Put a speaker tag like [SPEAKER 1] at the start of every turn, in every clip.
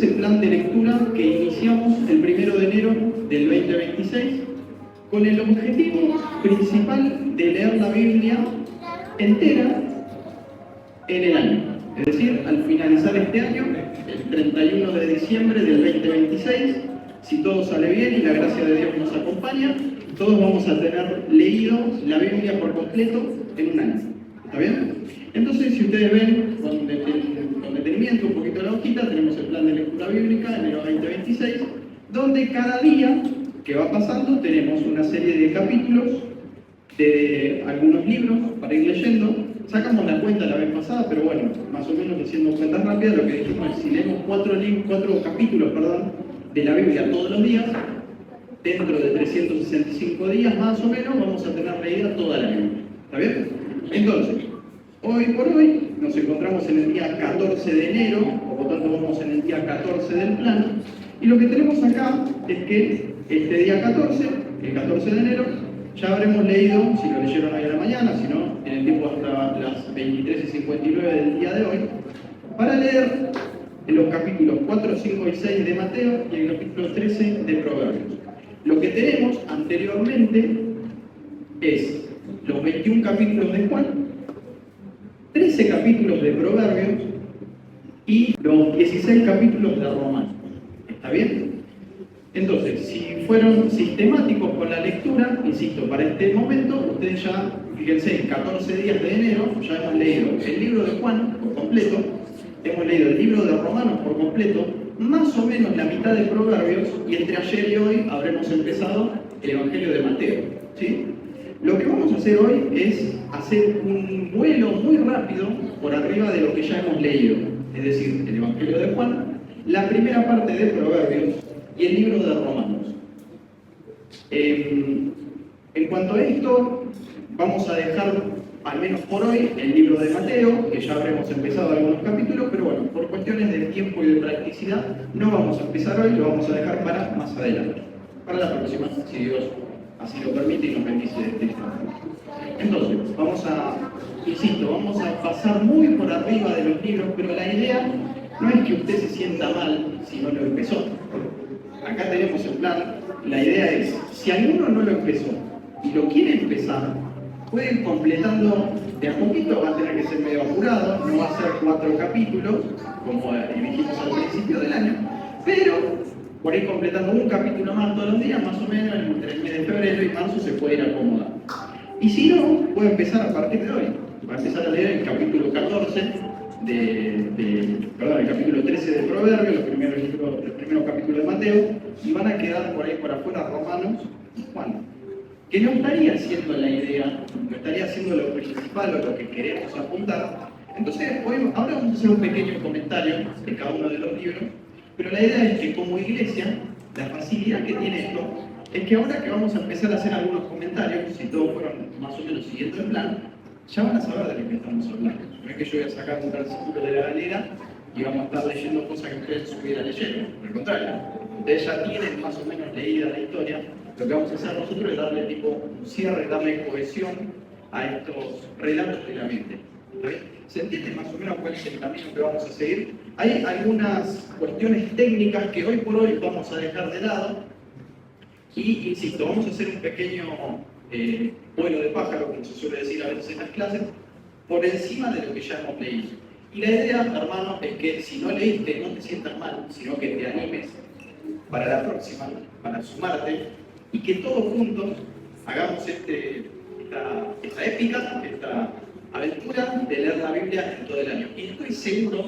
[SPEAKER 1] el plan de lectura que iniciamos el 1 de enero del 2026 con el objetivo principal de leer la Biblia entera en el año. Es decir, al finalizar este año, el 31 de diciembre del 2026, si todo sale bien y la gracia de Dios nos acompaña, todos vamos a tener leído la Biblia por completo en un año. ¿Está bien? Entonces, si ustedes ven con detenimiento un poquito la hojita, tenemos el plan de lectura bíblica, enero 2026, donde cada día que va pasando tenemos una serie de capítulos de algunos libros para ir leyendo. Sacamos la cuenta la vez pasada, pero bueno, más o menos haciendo cuentas rápidas, lo que dijimos es si leemos cuatro capítulos de la Biblia todos los días, dentro de 365 días más o menos, vamos a tener leída toda la Biblia. ¿Está bien? Entonces, hoy por hoy nos encontramos en el día 14 de enero, por lo tanto vamos en el día 14 del plan, y lo que tenemos acá es que este día 14, el 14 de enero, ya habremos leído, si lo leyeron hoy a la mañana, si no, en el tiempo hasta las 23:59 del día de hoy, para leer los capítulos 4, 5 y 6 de Mateo y el capítulo 13 de Proverbios. Lo que tenemos anteriormente es los 21 capítulos de Juan, 13 capítulos de Proverbios y los 16 capítulos de Romanos. ¿Está bien? Entonces, si fueron sistemáticos con la lectura, insisto, para este momento, ustedes ya, fíjense, en 14 días de enero ya hemos leído el libro de Juan por completo, hemos leído el libro de Romanos por completo, más o menos la mitad de Proverbios, y entre ayer y hoy habremos empezado el Evangelio de Mateo. ¿Sí? Lo que vamos a hacer hoy es hacer un vuelo muy rápido por arriba de lo que ya hemos leído, es decir, el Evangelio de Juan, la primera parte de Proverbios y el libro de Romanos. En cuanto a esto, vamos a dejar, al menos por hoy, el libro de Mateo, que ya habremos empezado algunos capítulos, pero bueno, por cuestiones de tiempo y de practicidad, no vamos a empezar hoy, lo vamos a dejar para más adelante, para la próxima, si Dios así lo permite y nos bendice de este instante. Entonces, vamos a pasar muy por arriba de los libros, pero la idea no es que usted se sienta mal si no lo empezó. Acá tenemos el plan, la idea es, si alguno no lo empezó y lo quiere empezar, puede ir completando de a poquito, va a tener que ser medio apurado, no va a ser 4 capítulos, como dijimos al principio del año, pero por ir completando un capítulo más todos los días, más o menos entre el mes de febrero y marzo se puede ir acomodando. Y si no, puede empezar a partir de hoy, va a empezar a leer el capítulo 14, el capítulo 13 de Proverbios, los primeros capítulos de Mateo, y van a quedar por ahí por afuera Romanos y Juan. Que no estaría siendo la idea, no estaría siendo lo principal o lo que queremos apuntar. Entonces, ahora vamos a hacer un pequeño comentario de cada uno de los libros, pero la idea es que como iglesia, la facilidad que tiene esto es que ahora que vamos a empezar a hacer algunos comentarios, si todos fueron más o menos siguiendo el plan, ya van a saber de lo que estamos hablando. No es que yo voy a sacar un versículo de la galera y vamos a estar leyendo cosas que ustedes estuvieran leyendo. Al contrario, ustedes ya tienen más o menos leída la historia. Lo que vamos a hacer nosotros es darle tipo un cierre, darle cohesión a estos relatos de la mente. ¿Se entiende más o menos cuál es el camino que vamos a seguir? Hay algunas cuestiones técnicas que hoy por hoy vamos a dejar de lado y, insisto, vamos a hacer un pequeño vuelo de pájaro, como se suele decir a veces en las clases, por encima de lo que ya hemos leído. Y la idea, hermano, es que si no leíste, no te sientas mal, sino que te animes para la próxima, para sumarte, y que todos juntos hagamos esta épica, esta aventura de leer la Biblia en todo el año. Y estoy seguro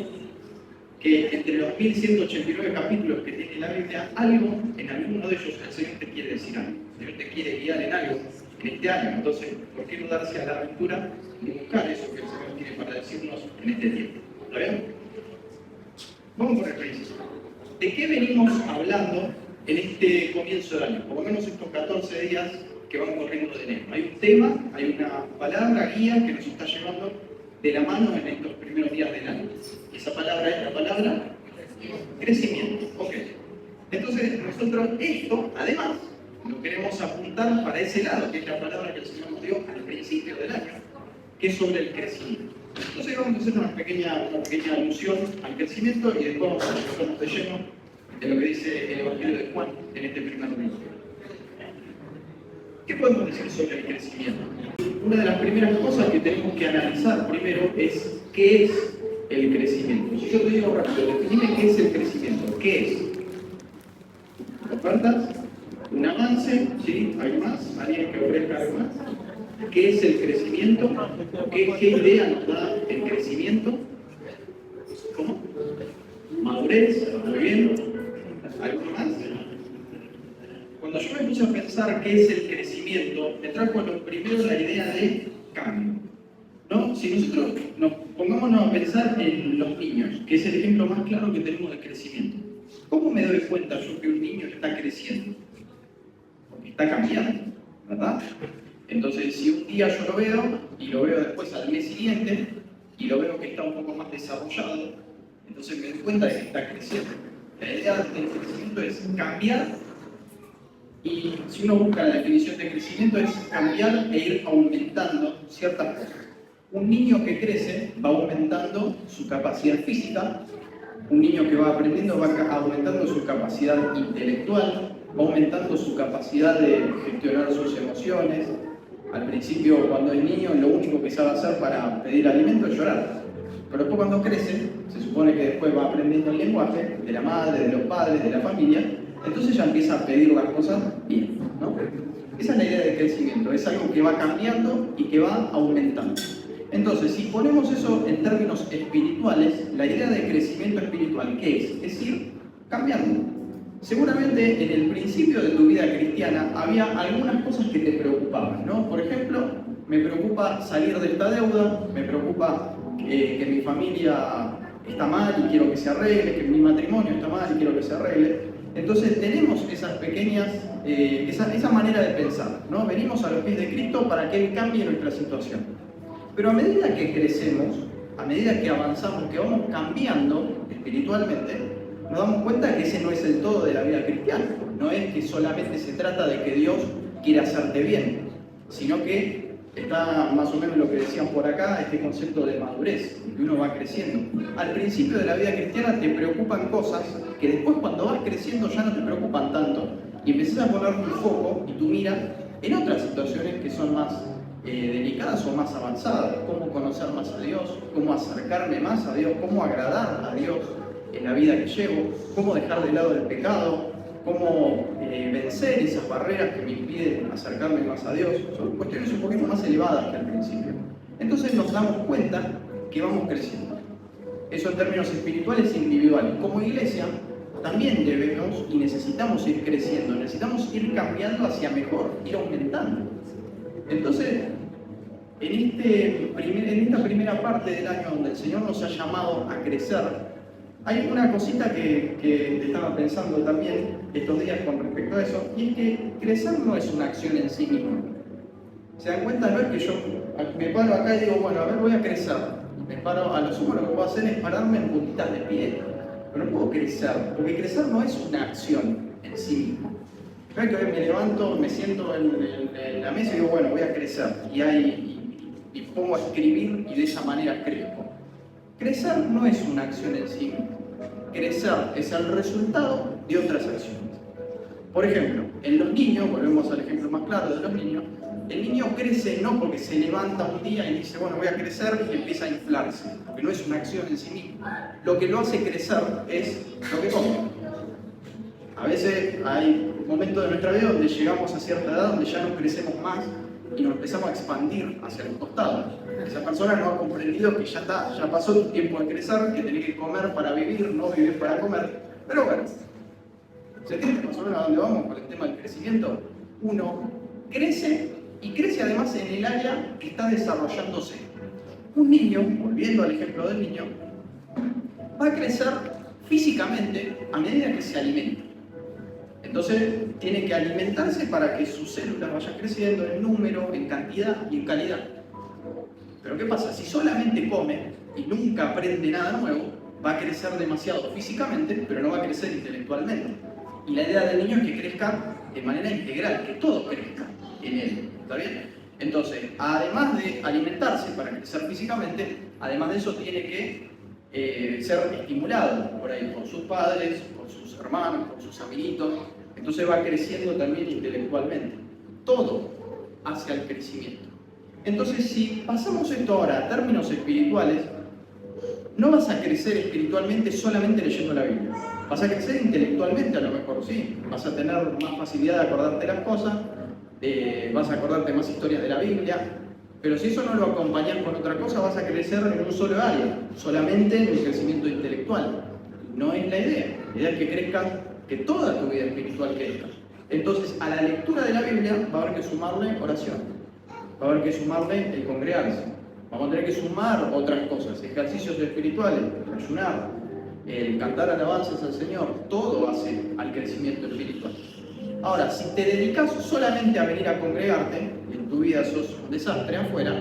[SPEAKER 1] que entre los 1189 capítulos que tiene la Biblia, algo, en alguno de ellos, el Señor te quiere decir algo. El Señor te quiere guiar en algo en este año. Entonces, ¿por qué no darse a la aventura y buscar eso que el Señor tiene para decirnos en este tiempo? ¿Está bien? Vamos por el principio. ¿De qué venimos hablando en este comienzo del año? Por lo menos estos 14 días que van corriendo de enero. Hay un tema, hay una palabra guía que nos está llevando de la mano en estos primeros días del año. Esa palabra es la palabra crecimiento. Ok. Entonces, nosotros esto, además, lo queremos apuntar para ese lado, que es la palabra que el Señor nos dio al principio del año, que es sobre el crecimiento. Entonces vamos a hacer una pequeña alusión al crecimiento y después vamos a meternos de lleno en lo que dice el Evangelio de Juan en este primer libro. ¿Qué podemos decir sobre el crecimiento? Una de las primeras cosas que tenemos que analizar primero es qué es el crecimiento. Si yo te digo rápido, definime qué es el crecimiento. ¿Qué es? ¿Ofertas? ¿Un avance? ¿Sí? ¿Hay más? ¿Alguien que ofrezca algo más? ¿Qué es el crecimiento? ¿Qué idea nos da el crecimiento? ¿Cómo? ¿Madurez? Muy bien. ¿Algo más? Cuando yo me puse a pensar qué es el crecimiento, me trajo lo primero la idea de cambio. ¿No? Si nosotros nos pongámonos a pensar en los niños, que es el ejemplo más claro que tenemos de crecimiento. ¿Cómo me doy cuenta yo que un niño está creciendo? Porque está cambiando, ¿verdad? Entonces, si un día yo lo veo, y lo veo después al día siguiente, y lo veo que está un poco más desarrollado, entonces me doy cuenta de que está creciendo. La idea del crecimiento es cambiar, y si uno busca la definición de crecimiento es cambiar e ir aumentando ciertas cosas. Un niño que crece va aumentando su capacidad física, un niño que va aprendiendo va aumentando su capacidad intelectual, va aumentando su capacidad de gestionar sus emociones. Al principio, cuando es niño, lo único que sabe hacer para pedir alimento es llorar. Pero después cuando crece, se supone que después va aprendiendo el lenguaje de la madre, de los padres, de la familia, entonces ya empieza a pedir las cosas bien, ¿no? Esa es la idea de crecimiento, es algo que va cambiando y que va aumentando. Entonces, si ponemos eso en términos espirituales, la idea de crecimiento espiritual, ¿qué es? Es ir cambiando. Seguramente en el principio de tu vida cristiana había algunas cosas que te preocupaban, ¿no? Por ejemplo, me preocupa salir de esta deuda, me preocupa que mi familia está mal y quiero que se arregle, que mi matrimonio está mal y quiero que se arregle. Entonces tenemos esas pequeñas, esa manera de pensar, ¿no? Venimos a los pies de Cristo para que Él cambie nuestra situación. Pero a medida que crecemos, a medida que avanzamos, que vamos cambiando espiritualmente, nos damos cuenta que ese no es el todo de la vida cristiana. No es que solamente se trata de que Dios quiere hacerte bien, sino que está más o menos lo que decían por acá, este concepto de madurez, que uno va creciendo. Al principio de la vida cristiana te preocupan cosas que después cuando vas creciendo ya no te preocupan tanto y empiezas a poner tu foco y tu mira en otras situaciones que son más delicadas o más avanzadas. Cómo conocer más a Dios, cómo acercarme más a Dios, cómo agradar a Dios en la vida que llevo, cómo dejar de lado el pecado, cómo vencer esas barreras que me impiden acercarme más a Dios. Son cuestiones un poquito más elevadas que al principio. Entonces nos damos cuenta que vamos creciendo. Eso en términos espirituales e individuales. Como iglesia también debemos y necesitamos ir creciendo, necesitamos ir cambiando hacia mejor, ir aumentando. Entonces, en esta primera parte del año donde el Señor nos ha llamado a crecer, hay una cosita que estaba pensando también estos días con respecto a eso, y es que crecer no es una acción en sí misma. ¿Se dan cuenta? No es que yo me paro acá y digo, bueno, a ver, voy a crecer. Me paro, a lo sumo lo que puedo hacer es pararme en puntitas de pie. Pero no puedo crecer, porque crecer no es una acción en sí misma. No es que hoy me levanto, me siento en la mesa y digo, bueno, voy a crecer. Y pongo a escribir y de esa manera crezco. Crecer no es una acción en sí misma. Crecer es el resultado de otras acciones. Por ejemplo, en los niños, volvemos al ejemplo más claro de los niños, el niño crece no porque se levanta un día y dice, bueno, voy a crecer y empieza a inflarse, porque no es una acción en sí misma. Lo que lo hace crecer es lo que come. A veces hay momentos de nuestra vida donde llegamos a cierta edad donde ya no crecemos más y nos empezamos a expandir hacia los costados. Esa persona no ha comprendido que ya pasó tu tiempo de crecer, que tenés que comer para vivir, no vivir para comer. Pero bueno, ¿se entiende más o menos a dónde vamos con el tema del crecimiento? Uno crece y crece además en el área que está desarrollándose. Un niño, volviendo al ejemplo del niño, va a crecer físicamente a medida que se alimenta. Entonces tiene que alimentarse para que sus células vayan creciendo en número, en cantidad y en calidad. Pero ¿qué pasa? Si solamente come y nunca aprende nada nuevo, va a crecer demasiado físicamente, pero no va a crecer intelectualmente. Y la idea del niño es que crezca de manera integral, que todo crezca en él. ¿Está bien? Entonces, además de alimentarse para crecer físicamente, Además de eso, tiene que ser estimulado por ahí, por sus padres, por sus hermanos, por sus amiguitos. Entonces va creciendo también intelectualmente. Todo hacia el crecimiento. Entonces, si pasamos esto ahora a términos espirituales, no vas a crecer espiritualmente solamente leyendo la Biblia. Vas a crecer intelectualmente a lo mejor, sí. Vas a tener más facilidad de acordarte las cosas, vas a acordarte más historias de la Biblia, pero si eso no lo acompañas con otra cosa, vas a crecer en un solo área, solamente en el crecimiento intelectual. No es la idea. La idea es que crezcas, que toda tu vida espiritual crezca. Entonces, a la lectura de la Biblia va a haber que sumarle oración, va a haber que sumarle el congregarse, vamos a tener que sumar otras cosas, ejercicios espirituales, ayunar, el cantar alabanzas al Señor, todo hace al crecimiento espiritual. Ahora, si te dedicas solamente a venir a congregarte, y en tu vida sos un desastre afuera,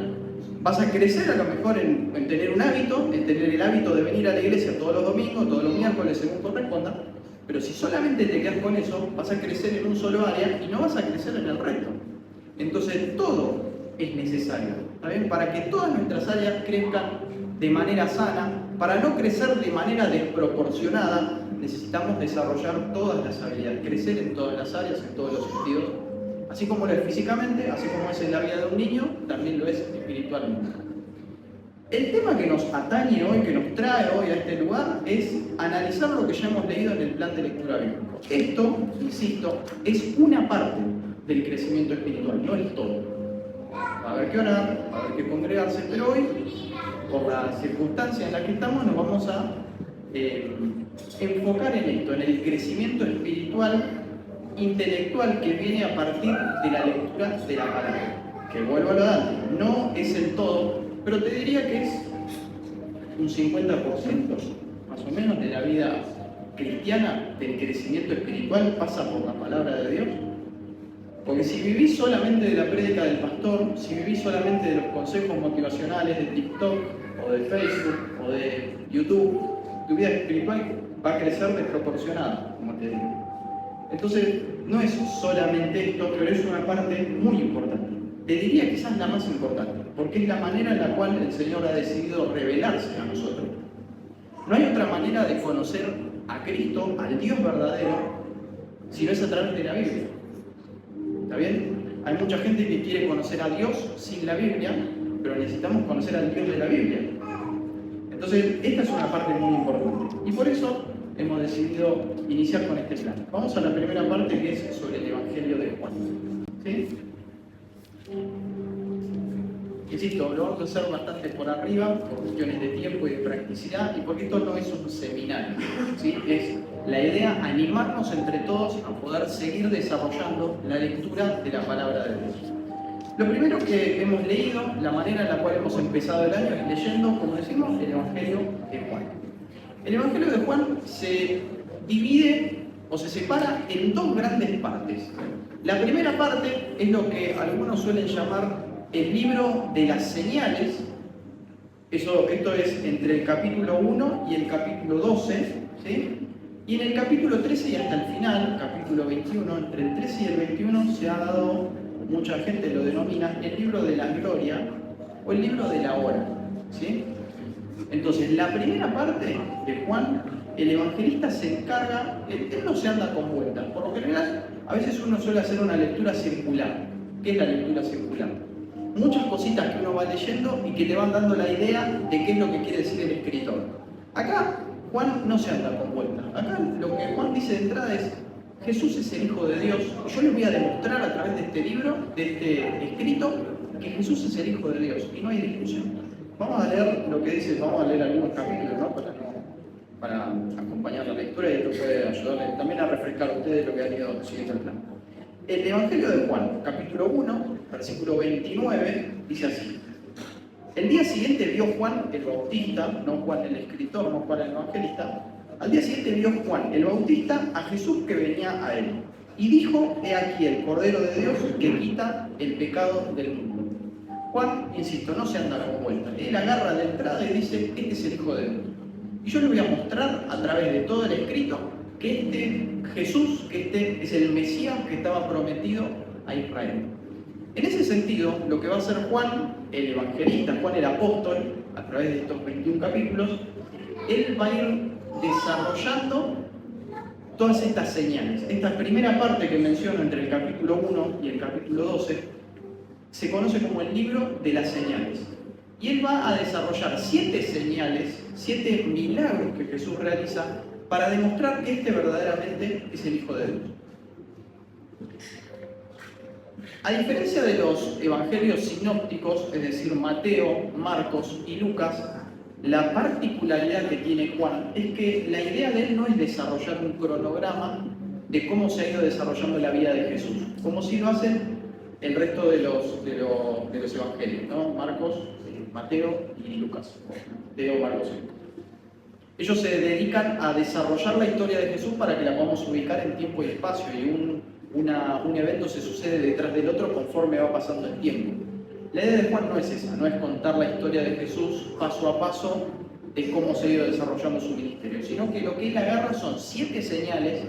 [SPEAKER 1] vas a crecer a lo mejor en tener un hábito, en tener el hábito de venir a la iglesia todos los domingos, todos los miércoles, según corresponda, pero si solamente te quedas con eso, vas a crecer en un solo área y no vas a crecer en el resto. Entonces, todo es necesario, ¿está bien? Para que todas nuestras áreas crezcan de manera sana, para no crecer de manera desproporcionada, necesitamos desarrollar todas las habilidades, crecer en todas las áreas, en todos los sentidos. Así como lo es físicamente, así como es en la vida de un niño, también lo es espiritualmente. El tema que nos atañe hoy, que nos trae hoy a este lugar, es analizar lo que ya hemos leído en el plan de lectura bíblico. Esto, insisto, es una parte del crecimiento espiritual, no es todo. Va a haber que orar, va a haber que congregarse, pero hoy, por la circunstancia en la que estamos, nos vamos a enfocar en esto, en el crecimiento espiritual, intelectual que viene a partir de la lectura de la palabra. Que vuelvo a lo de antes, no es el todo, pero te diría que es un 50% más o menos de la vida cristiana, del crecimiento espiritual, pasa por la palabra de Dios. Porque si vivís solamente de la prédica del pastor, si vivís solamente de los consejos motivacionales de TikTok o de Facebook o de YouTube, tu vida espiritual va a crecer desproporcionada, como te digo. Entonces, no es solamente esto, pero es una parte muy importante. Te diría quizás la más importante, porque es la manera en la cual el Señor ha decidido revelarse a nosotros. No hay otra manera de conocer a Cristo, al Dios verdadero, si no es a través de la Biblia. ¿Está bien? Hay mucha gente que quiere conocer a Dios sin la Biblia, pero necesitamos conocer al Dios de la Biblia. Entonces, esta es una parte muy importante. Y por eso hemos decidido iniciar con este plan. Vamos a la primera parte, que es sobre el Evangelio de Juan. ¿Sí? Insisto, lo vamos a hacer bastante por arriba, por cuestiones de tiempo y de practicidad, y porque esto no es un seminario, ¿sí? Es la idea animarnos entre todos a poder seguir desarrollando la lectura de la palabra de Dios. Lo primero que hemos leído, la manera en la cual hemos empezado el año, es leyendo, como decimos, el Evangelio de Juan. El Evangelio de Juan se divide o se separa en dos grandes partes. La primera parte es lo que algunos suelen llamar el libro de las señales. Esto es entre el capítulo 1 y el capítulo 12, ¿sí? Y en el capítulo 13 y hasta el final, capítulo 21, entre el 13 y el 21 se ha dado, mucha gente lo denomina, el libro de la gloria o el libro de la hora, ¿sí? Entonces, la primera parte de Juan, el evangelista se encarga, él no se anda con vueltas. Por lo general, a veces uno suele hacer una lectura circular. ¿Qué es la lectura circular? Muchas cositas que uno va leyendo y que te van dando la idea de qué es lo que quiere decir el escritor. Acá, Juan no se anda con vueltas. Acá lo que Juan dice de entrada es: Jesús es el Hijo de Dios. Yo les voy a demostrar a través de este libro, de este escrito, que Jesús es el Hijo de Dios. Y no hay discusión. Vamos a leer lo que dice, vamos a leer algunos capítulos, ¿no? Para acompañar la lectura, y esto puede ayudarles también a refrescar a ustedes lo que han ido siguiendo el plan. El Evangelio de Juan, capítulo 1, versículo 29, dice así: el día siguiente vio Juan el Bautista, no Juan el escritor, no Juan el evangelista, al día siguiente vio Juan el Bautista a Jesús que venía a él, y dijo: he aquí el Cordero de Dios que quita el pecado del mundo. Juan, insisto, no se anda con vueltas. Él agarra de entrada y dice: este es el Hijo de Dios. Y yo les voy a mostrar a través de todo el escrito que este Jesús, que este es el Mesías que estaba prometido a Israel. En ese sentido, lo que va a hacer Juan, el evangelista, Juan el apóstol, a través de estos 21 capítulos, él va a ir desarrollando todas estas señales. Esta primera parte que menciono entre el capítulo 1 y el capítulo 12 se conoce como el libro de las señales. Y él va a desarrollar 7 señales, 7 milagros que Jesús realiza para demostrar que este verdaderamente es el Hijo de Dios. A diferencia de los evangelios sinópticos, es decir, Mateo, Marcos y Lucas, la particularidad que tiene Juan es que la idea de él no es desarrollar un cronograma de cómo se ha ido desarrollando la vida de Jesús, como si lo hacen el resto de los evangelios, ¿no? Marcos, Mateo y Lucas. Mateo, Marcos y Lucas. Ellos se dedican a desarrollar la historia de Jesús para que la podamos ubicar en tiempo y espacio, y un evento se sucede detrás del otro conforme va pasando el tiempo. La idea de Juan no es esa, no es contar la historia de Jesús paso a paso de cómo se ha ido desarrollando su ministerio, sino que lo que él agarra son 7 señales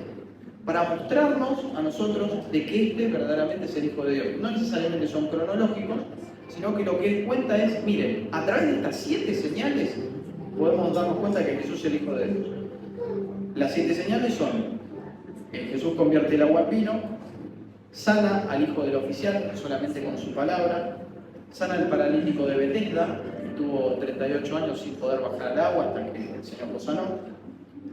[SPEAKER 1] para mostrarnos a nosotros de que este verdaderamente es el Hijo de Dios. No necesariamente son cronológicos, sino que lo que él cuenta es, miren, a través de estas 7 señales podemos darnos cuenta de que Jesús es el Hijo de Dios. Las 7 señales son: Jesús convierte el agua en vino, sana al hijo del oficial solamente con su palabra, sana al paralítico de Betesda, que tuvo 38 años sin poder bajar al agua hasta que el Señor lo sanó,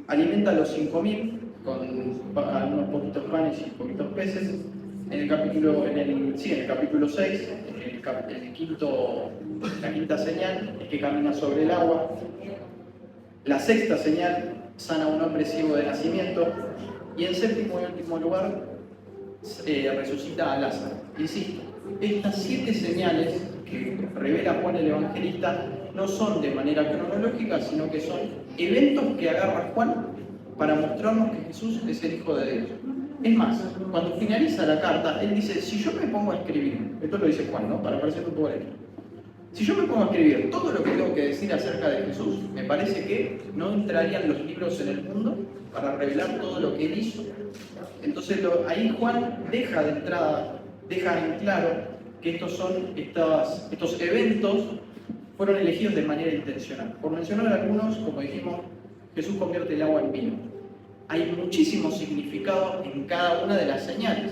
[SPEAKER 1] alimenta a los 5.000 con unos poquitos panes y poquitos peces. En el capítulo 6, la quinta señal es que camina sobre el agua. La sexta señal, sana a un hombre ciego de nacimiento. Y en séptimo y último lugar, resucita a Lázaro. Insisto, estas 7 señales que revela Juan el Evangelista no son de manera cronológica, sino que son eventos que agarra Juan para mostrarnos que Jesús es el Hijo de Dios. Es más, cuando finaliza la carta, él dice: si yo me pongo a escribir, esto lo dice Juan, ¿no? Para parecer un poco leer. Si yo me pongo a escribir todo lo que tengo que decir acerca de Jesús, me parece que no entrarían los libros en el mundo para revelar todo lo que él hizo. Entonces ahí Juan deja de entrada, deja en claro que estos eventos fueron elegidos de manera intencional. Por mencionar algunos, como dijimos, Jesús convierte el agua en vino. Hay muchísimo significado en cada una de las señales.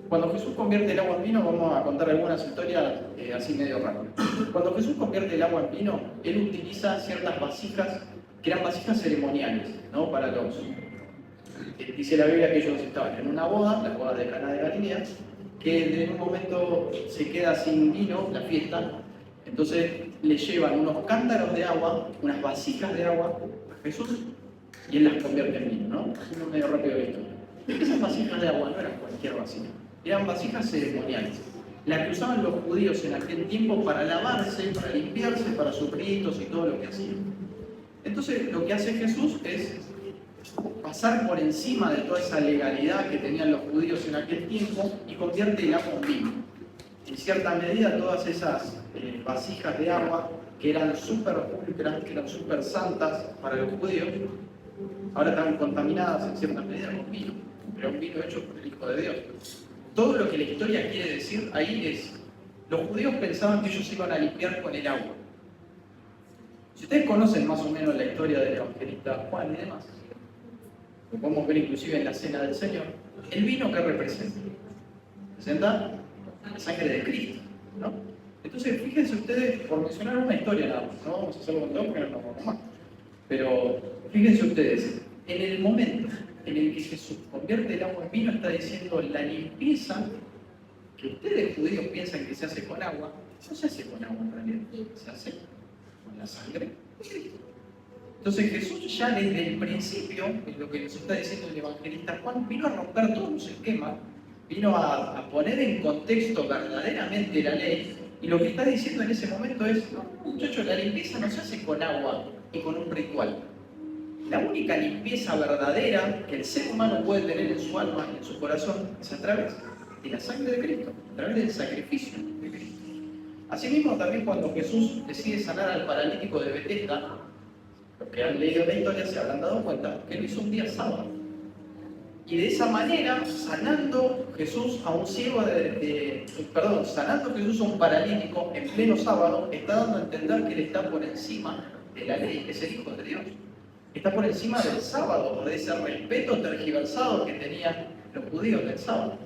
[SPEAKER 1] Cuando Jesús convierte el agua en vino, vamos a contar algunas historias así medio rápido. Cuando Jesús convierte el agua en vino, él utiliza ciertas vasijas que eran vasijas ceremoniales, ¿no? Para los... dice la Biblia que ellos estaban en una boda, la boda de Caná de Galilea, que en un momento se queda sin vino la fiesta, entonces le llevan unos cántaros de agua, unas vasijas de agua a Jesús y él las convierte en vino, ¿no? Así medio rápido de historia. Esas vasijas de agua no eran cualquier vasija, eran vasijas ceremoniales, las que usaban los judíos en aquel tiempo para lavarse, para limpiarse, para sus ritos y todo lo que hacían. Entonces lo que hace Jesús es pasar por encima de toda esa legalidad que tenían los judíos en aquel tiempo y convierte el agua en vino. En cierta medida todas esas vasijas de agua que eran súper pulcras, que eran súper santas para los judíos, ahora están contaminadas en cierta medida con vino, pero un vino hecho por el Hijo de Dios. Todo lo que la historia quiere decir ahí es, los judíos pensaban que ellos iban a limpiar con el agua. Si ustedes conocen más o menos la historia del evangelista Juan y demás, lo podemos ver inclusive en la cena del Señor, el vino que representa, representa la sangre de Cristo, ¿no? Entonces, fíjense ustedes, por mencionar una historia nada más, no vamos a hacerlo con todo porque no nos vamos más, pero fíjense ustedes, en el momento en el que Jesús convierte el agua en vino, está diciendo la limpieza que ustedes judíos piensan que se hace con agua, no se hace con agua en realidad, se hace con la sangre de Cristo. Entonces Jesús ya desde el principio, es lo que nos está diciendo el evangelista Juan, vino a romper todos los esquemas, vino a poner en contexto verdaderamente la ley, y lo que está diciendo en ese momento es, no, muchachos, la limpieza no se hace con agua y con un ritual. La única limpieza verdadera que el ser humano puede tener en su alma y en su corazón es a través de la sangre de Cristo, a través del sacrificio de Cristo. Asimismo, también cuando Jesús decide sanar al paralítico de Betesda, los que han leído la historia se habrán dado cuenta que lo hizo un día sábado. Y de esa manera, sanando Jesús a un ciego sanando Jesús a un paralítico en pleno sábado, está dando a entender que él está por encima de la ley, que es el Hijo de Dios. Está por encima del sábado, de ese respeto tergiversado que tenían los judíos del sábado.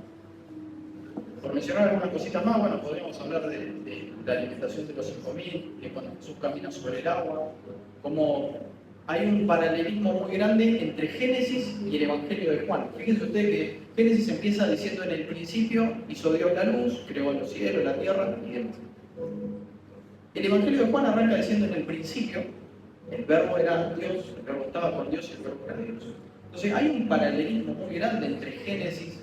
[SPEAKER 1] Por mencionar algunas cositas más, bueno, podríamos hablar de la alimentación de los 5.000, de cuando Jesús camina sobre el agua, como hay un paralelismo muy grande entre Génesis y el Evangelio de Juan. Fíjense ustedes que Génesis empieza diciendo en el principio hizo Dios la luz, creó los cielos, la tierra y demás. El Evangelio de Juan arranca diciendo en el principio, el verbo era Dios, el verbo estaba con Dios y el verbo era Dios. Entonces hay un paralelismo muy grande entre Génesis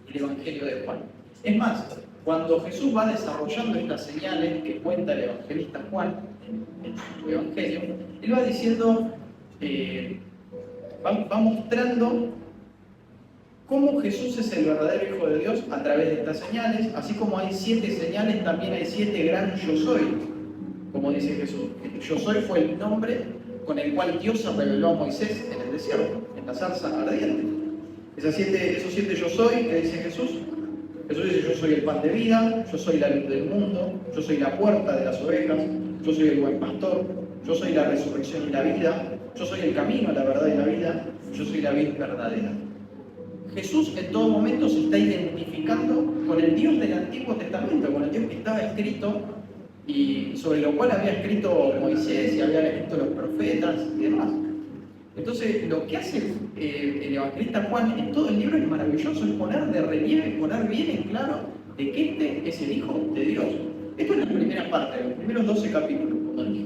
[SPEAKER 1] y el Evangelio de Juan. Es más, cuando Jesús va desarrollando estas señales que cuenta el evangelista Juan en su evangelio, él va diciendo, va mostrando cómo Jesús es el verdadero Hijo de Dios a través de estas señales. Así como hay 7 señales, también hay 7 gran yo soy, como dice Jesús. El yo soy fue el nombre con el cual Dios se reveló a Moisés en el desierto, en la zarza ardiente. Esos 7 yo soy que dice Jesús dice: yo soy el pan de vida, yo soy la luz del mundo, yo soy la puerta de las ovejas, yo soy el buen pastor, yo soy la resurrección y la vida, yo soy el camino, la verdad y la vida, yo soy la vid verdadera. Jesús en todo momento se está identificando con el Dios del Antiguo Testamento, con el Dios que estaba escrito y sobre lo cual había escrito Moisés y habían escrito los profetas y demás. Entonces, lo que hace el evangelista Juan en todo el libro es maravilloso, es poner de relieve, poner bien en claro de que este es el Hijo de Dios. Esto es la primera parte, los primeros 12 capítulos, como dije.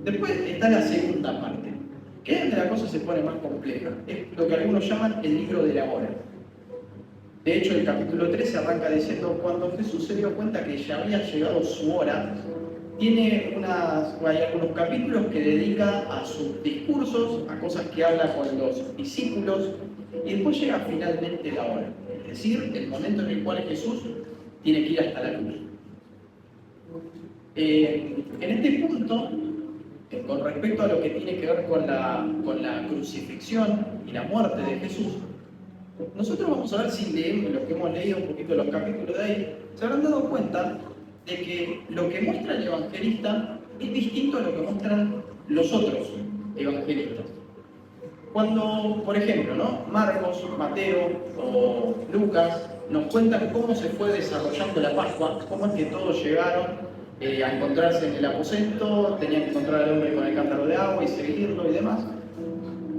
[SPEAKER 1] Después está la segunda parte, que es donde la cosa se pone más compleja. Es lo que algunos llaman el libro de la hora. De hecho, el capítulo 13 arranca diciendo: cuando Jesús se dio cuenta que ya había llegado su hora, hay algunos capítulos que dedica a sus discursos, a cosas que habla con los discípulos, y después llega finalmente la hora, es decir, el momento en el cual Jesús tiene que ir hasta la cruz. En este punto, con respecto a lo que tiene que ver con la crucifixión y la muerte de Jesús, nosotros vamos a ver si leemos lo que hemos leído un poquito de los capítulos de ahí, se habrán dado cuenta de que lo que muestra el evangelista es distinto a lo que muestran los otros evangelistas. Cuando, por ejemplo, Marcos, Mateo o Lucas nos cuentan cómo se fue desarrollando la Pascua, cómo es que todos llegaron a encontrarse en el aposento, tenían que encontrar al hombre con el cántaro de agua y seguirlo y demás.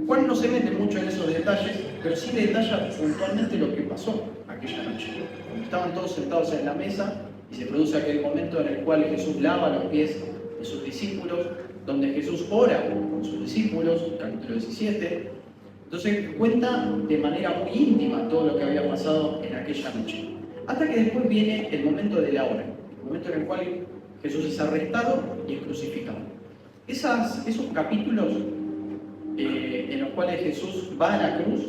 [SPEAKER 1] Juan no se mete mucho en esos detalles, pero sí detalla puntualmente lo que pasó aquella noche. Cuando estaban todos sentados en la mesa y se produce aquel momento en el cual Jesús lava los pies de sus discípulos, donde Jesús ora con sus discípulos, capítulo 17. Entonces cuenta de manera muy íntima todo lo que había pasado en aquella noche. Hasta que después viene el momento de la hora, el momento en el cual Jesús es arrestado y es crucificado. Esos capítulos en los cuales Jesús va a la cruz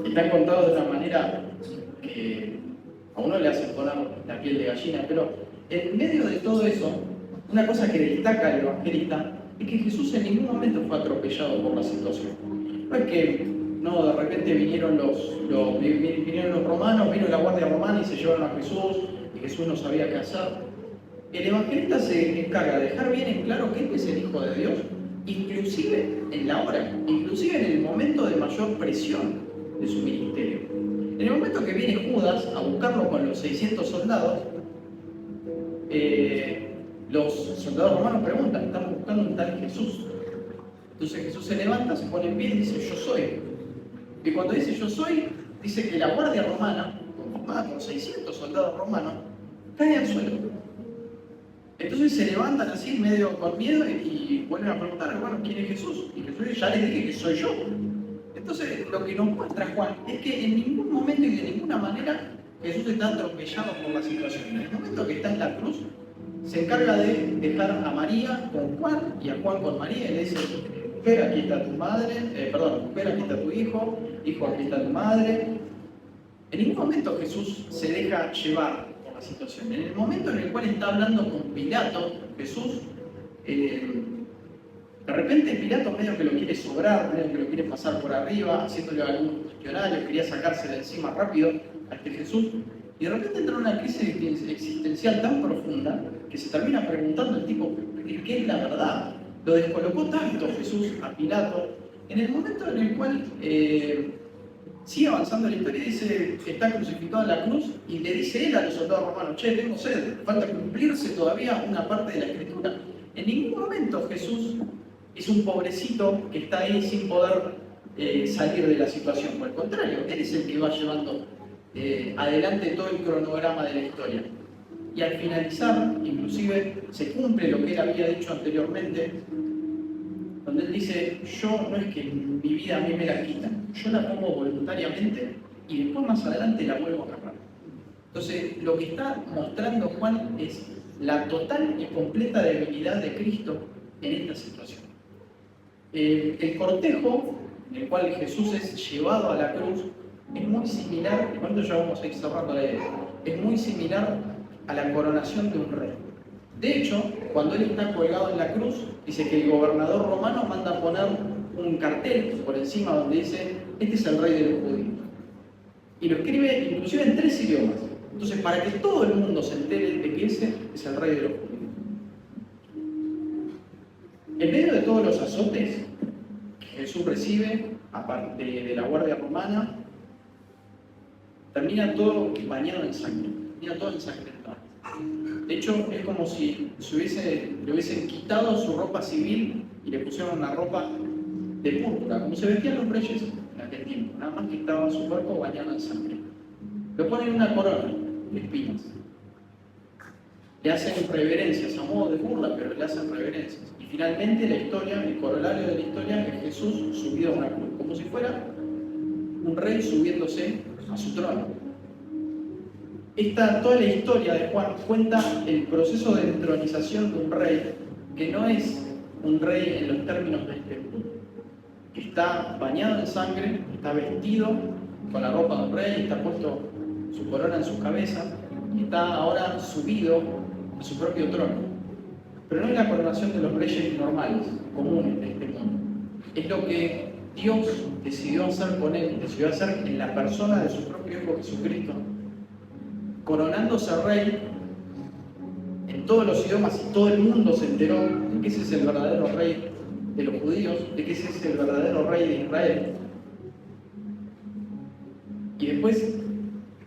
[SPEAKER 1] están contados de una manera que a uno le hace poner la piel de gallina, pero en medio de todo eso, una cosa que destaca el evangelista es que Jesús en ningún momento fue atropellado por la situación. No es que de repente vinieron los romanos, vino la guardia romana y se llevaron a Jesús y Jesús no sabía qué hacer. El evangelista se encarga de dejar bien en claro que este es el Hijo de Dios, inclusive en la hora, inclusive en el momento de mayor presión de su ministerio. En el momento que viene Judas a buscarlo con los 600 soldados, los soldados romanos preguntan: ¿estamos buscando un tal Jesús? Entonces Jesús se levanta, se pone en pie y dice: yo soy. Y cuando dice yo soy, dice que la guardia romana, conformada por 600 soldados romanos, cae al suelo. Entonces se levantan así, medio con miedo, y vuelven a preguntar: hermano, ¿quién es Jesús? Y Jesús dice: ya les dije que soy yo. Entonces lo que nos muestra Juan es que en ningún momento y de ninguna manera Jesús está atropellado por la situación. En el momento que está en la cruz, se encarga de dejar a María con Juan y a Juan con María y le dice: mujer, aquí está tu madre, mujer, aquí está tu hijo, hijo, aquí está tu madre. En ningún momento Jesús se deja llevar por la situación. En el momento en el cual está hablando con Pilato, Jesús De repente Pilato medio que lo quiere sobrar, medio que lo quiere pasar por arriba, haciéndole algunos cuestionarios, quería sacárselo de encima rápido a este Jesús. Y de repente entra en una crisis existencial tan profunda que se termina preguntando el tipo, ¿qué es la verdad? Lo descolocó tanto Jesús a Pilato, en el momento en el cual sigue avanzando la historia y dice que está crucificado en la cruz y le dice él a los soldados romanos, che, tengo sed, falta cumplirse todavía una parte de la escritura. En ningún momento Jesús es un pobrecito que está ahí sin poder salir de la situación. Por el contrario, él es el que va llevando adelante todo el cronograma de la historia. Y al finalizar, inclusive, se cumple lo que él había dicho anteriormente, donde él dice, yo no es que mi vida a mí me la quitan, yo la pongo voluntariamente y después más adelante la vuelvo a agarrar. Entonces, lo que está mostrando Juan es la total y completa debilidad de Cristo en esta situación. El cortejo en el cual Jesús es llevado a la cruz es muy similar, y con esto ya vamos a ir cerrando la idea, es muy similar a la coronación de un rey. De hecho, cuando él está colgado en la cruz, dice que el gobernador romano manda a poner un cartel por encima donde dice, este es el rey de los judíos. Y lo escribe inclusive en 3 idiomas. Entonces, para que todo el mundo se entere de que ese es el rey de los judíos. En medio de todos los azotes que Jesús recibe, aparte de la guardia romana, termina todo bañado en sangre, termina todo ensangrentado. De hecho, es como si le hubiesen quitado su ropa civil y le pusieron una ropa de púrpura, como se vestían los reyes en aquel tiempo, nada más que estaba su cuerpo bañado en sangre. Le ponen una corona de espinas. Le hacen reverencias, a modo de burla, pero le hacen reverencias. Y finalmente la historia, el corolario de la historia es Jesús subido a una cruz, como si fuera un rey subiéndose a su trono. Toda la historia de Juan cuenta el proceso de entronización de un rey, que no es un rey en los términos de este mundo, que está bañado en sangre, está vestido con la ropa de un rey, está puesto su corona en su cabeza, y está ahora subido a su propio trono. Pero no es la coronación de los reyes normales, comunes de este mundo. Es lo que Dios decidió hacer con él, decidió hacer en la persona de su propio Hijo Jesucristo, coronándose rey en todos los idiomas y todo el mundo se enteró de que ese es el verdadero rey de los judíos, de que ese es el verdadero rey de Israel. Y después,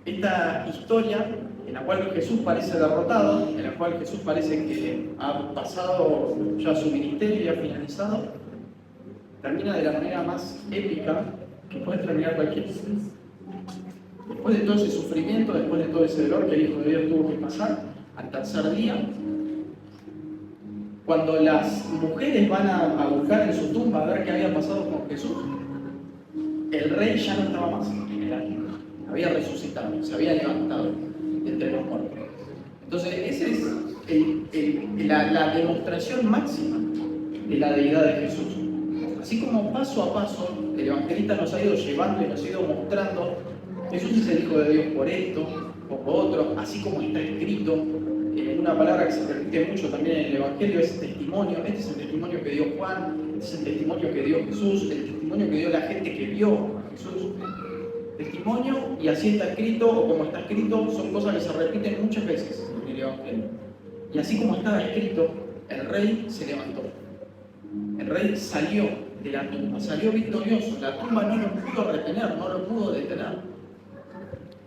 [SPEAKER 1] esta historia en la cual Jesús parece derrotado, en la cual Jesús parece que ha pasado ya su ministerio y ha finalizado, termina de la manera más épica que puede terminar cualquier historia. Después de todo ese sufrimiento, después de todo ese dolor que el Hijo de Dios tuvo que pasar, al tercer día, cuando las mujeres van a buscar en su tumba a ver qué había pasado con Jesús, el rey ya no estaba más en el aire, había resucitado, se había levantado entre los muertos. Entonces, esa es la demostración máxima de la deidad de Jesús. Así como paso a paso el evangelista nos ha ido llevando y nos ha ido mostrando Jesús es el Hijo de Dios por esto o por otro, así como está escrito. Una palabra que se repite mucho también en el Evangelio es testimonio. Este es el testimonio que dio Juan, este es el testimonio que dio Jesús, el testimonio que dio la gente que vio a Jesús. Testimonio, y así está escrito, o como está escrito, son cosas que se repiten muchas veces en el Evangelio. Y así como estaba escrito, el rey se levantó. El rey salió de la tumba, salió victorioso. La tumba no lo pudo retener, no lo pudo detener.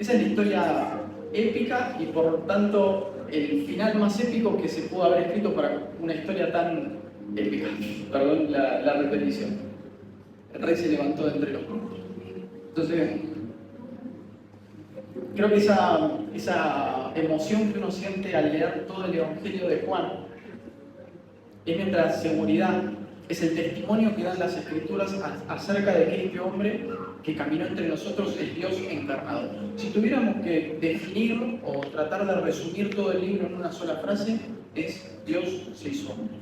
[SPEAKER 1] Esa es la historia épica y por tanto el final más épico que se pudo haber escrito para una historia tan épica. Perdón la repetición. El rey se levantó de entre los muertos. Entonces, creo que esa emoción que uno siente al leer todo el Evangelio de Juan es nuestra seguridad, es el testimonio que dan las Escrituras acerca de que este hombre que caminó entre nosotros es Dios encarnado. Si tuviéramos que definir o tratar de resumir todo el libro en una sola frase, es Dios se hizo hombre.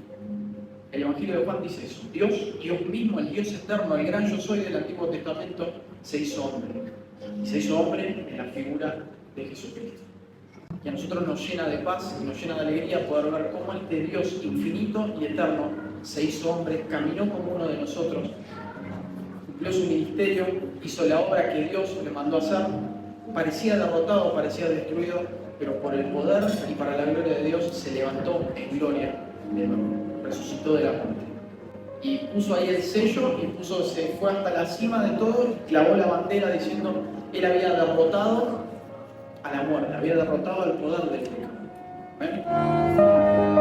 [SPEAKER 1] El Evangelio de Juan dice eso. Dios mismo, el Dios eterno, el gran yo soy del Antiguo Testamento, se hizo hombre. Y se hizo hombre en la figura de Jesucristo. Y a nosotros nos llena de paz y nos llena de alegría poder ver cómo este Dios infinito y eterno se hizo hombre, caminó como uno de nosotros, cumplió su ministerio, hizo la obra que Dios le mandó a hacer, parecía derrotado, parecía destruido, pero por el poder y para la gloria de Dios se levantó en gloria, resucitó de la muerte. Y puso ahí el sello y se fue hasta la cima de todo y clavó la bandera diciendo él había derrotado a la muerte, había derrotado al poder del pecado. ¿Ven?